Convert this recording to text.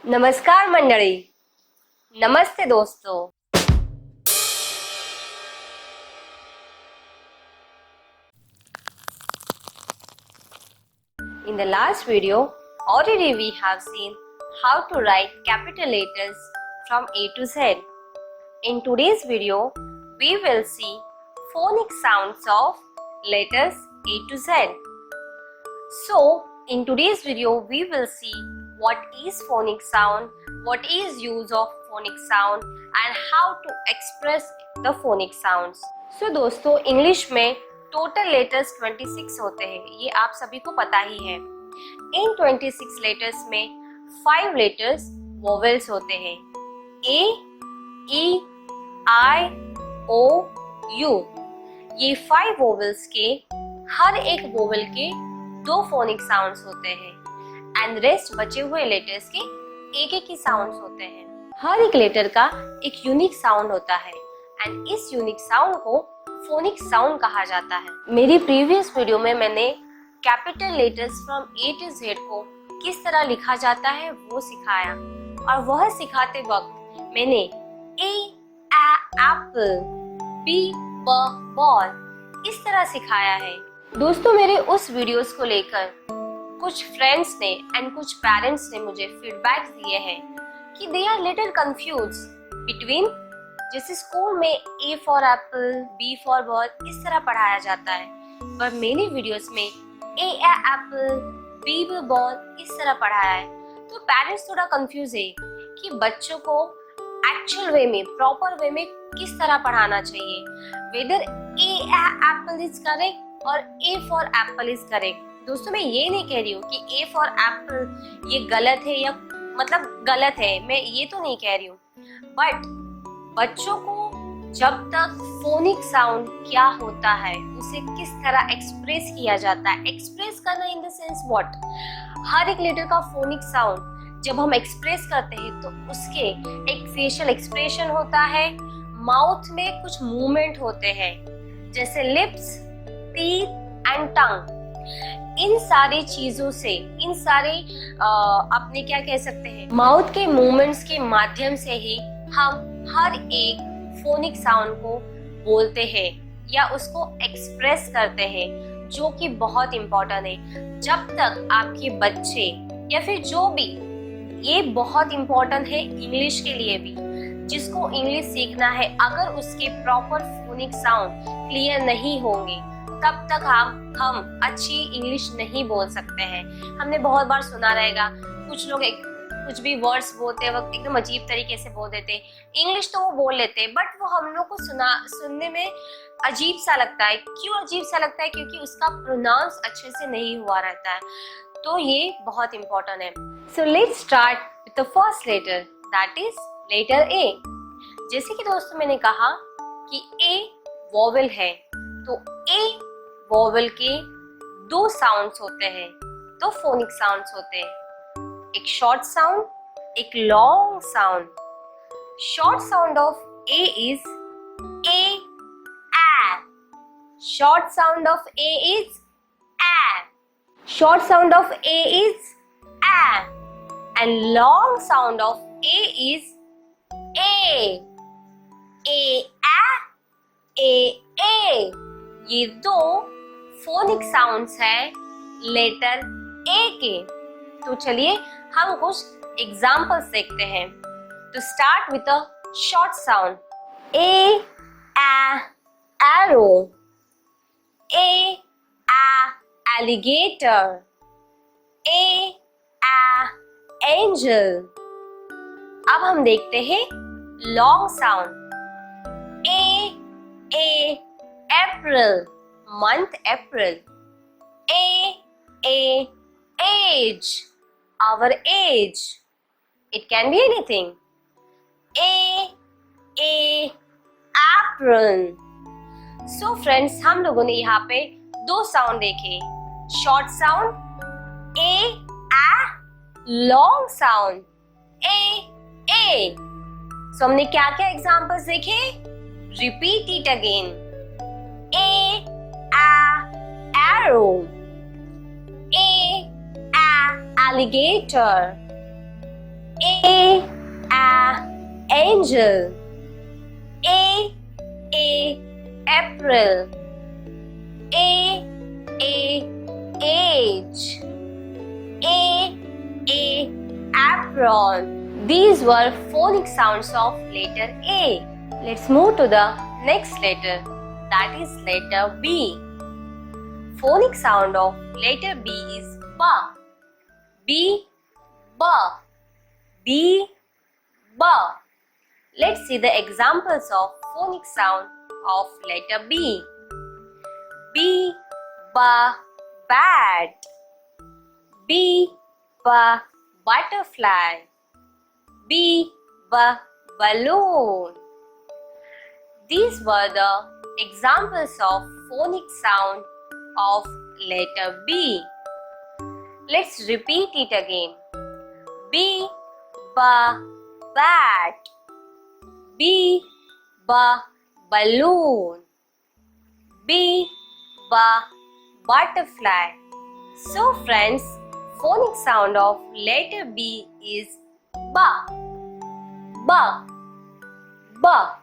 नमस्कार मंडळी, नमस्ते दोस्तों। In the last video, already we have seen how to write capital letters from A to Z. In today's video, we will see phonic sounds of letters A to Z. So, in today's video, we will see what is phonic sound, what is use of phonic sound and how to express the phonic sounds. So दोस्तों, English में total letters 26 होते हैं, ये आप सभी को पता ही है। इन 26 लेटर्स में 5 लेटर्स वोवेल्स होते हैं, A, E, I, O, U। ये 5 वोवेल्स के हर एक वोवेल के 2 फोनिक साउंड्स होते हैं एंड रेस्ट बचे हुए लेटर्स के एक ही साउंड्स होते हैं। हर एक लेटर का एक यूनिक साउंड होता है एंड इस यूनिक साउंड को फोनिक साउंड कहा जाता है। मेरी प्रीवियस वीडियो में मैंने capital letters from A to Z को किस तरह लिखा जाता है वो सिखाया, और वह सिखाते वक्त मैंने ए एप्पल, बी बॉल इस तरह सिखाया है। दोस्तों, मेरे उस वीडियोस को लेकर कुछ फ्रेंड्स ने एंड कुछ पेरेंट्स ने मुझे फीडबैक दिए हैं कि they are little confused between, जैसे स्कूल में A for apple, B for ball इस तरह पढ़ाया जाता है, पर मेरी वीडियोस में ए एप्पल, बी बॉल इस तरह पढ़ाया है। तो पेरेंट्स थोड़ा कंफ्यूज है कि बच्चों को एक्चुअल वे में, प्रॉपर वे में किस तरह पढ़ाना चाहिए, whether a apple is correct और A for apple is correct. दोस्तों, मैं ये नहीं कह रही हूँ कि ए फॉर एप्पल ये गलत है या मतलब गलत है, मैं ये तो नहीं कह रही हूँ, बट बच्चों को जब तक फोनिक साउंड क्या होता है, उसे किस तरह एक्सप्रेस किया जाता है, एक्सप्रेस करना इन द सेंस व्हाट, हर एक लेटर का फोनिक साउंड जब हम एक्सप्रेस करते हैं तो उसके एक फेशियल एक्सप्रेशन होता है, माउथ में कुछ मूवमेंट होते हैं जैसे लिप्स, टीथ एंड टंग। इन सारी चीजों से, इन सारे अपने क्या कह सकते हैं, माउथ के मूवमेंट्स के माध्यम से ही हम हर एक फोनिक साउंड को बोलते हैं या उसको एक्सप्रेस करते हैं, जो कि बहुत इम्पोर्टेंट है। जब तक आपके बच्चे या फिर जो भी, ये बहुत इम्पोर्टेंट है इंग्लिश के लिए भी, जिसको इंग्लिश सीखना है, अगर उसके प्रॉपर फोनिक साउंड क्लियर नहीं होंगे तब तक हम अच्छी इंग्लिश नहीं बोल सकते हैं। हमने बहुत बार सुना रहेगा, कुछ लोग कुछ भी वर्ड्स बोलते वक्त एकदम अजीब तरीके से बोल देते हैं। इंग्लिश तो वो बोल लेते हैं, बट वो हम लोग को सुनने में अजीब सा लगता है। क्यों अजीब सा लगता है? क्योंकि उसका प्रोनाउंस अच्छे से नहीं हुआ रहता है। तो ये बहुत इंपॉर्टेंट है। So let's start with the first letter, that is letter A. जैसे कि दोस्तों मैंने कहा कि ए वोवेल है, तो ए वोवेल के 2 साउंड्स होते हैं, 2 फोनिक साउंड्स होते हैं, एक शॉर्ट साउंड, एक long sound. Short sound of A is A, short sound of A is A, short sound of A is A, and long sound of A is A, A A. ये 2 phonic sounds हैं letter A के। तो चलिए हम कुछ examples देखते हैं। तो start with a short sound, A arrow, A alligator, A angel. अब हम देखते हैं long sound, A April, month April, a age, our age, it can be anything, a apron। So friends, हम लोगों ने यहाँ पे 2 साउंड देखे, short sound a, long sound a। So हमने क्या क्या एग्जाम्पल्स देखे? Repeat it again, arrow, alligator, A angel. A April. A age. A apron. These were phonic sounds of letter A. Let's move to the next letter, that is letter B. Phonic sound of letter B is ba. B, ba. B, ba. Let's see the examples of phonic sound of letter B. B, ba, bat. B, ba, butterfly. B, ba, balloon. These were the examples of phonic sound of letter B. Let's repeat it again. B, ba, bat. B, ba, balloon. B, ba, butterfly. So friends, phonic sound of letter B is ba. Ba. Ba.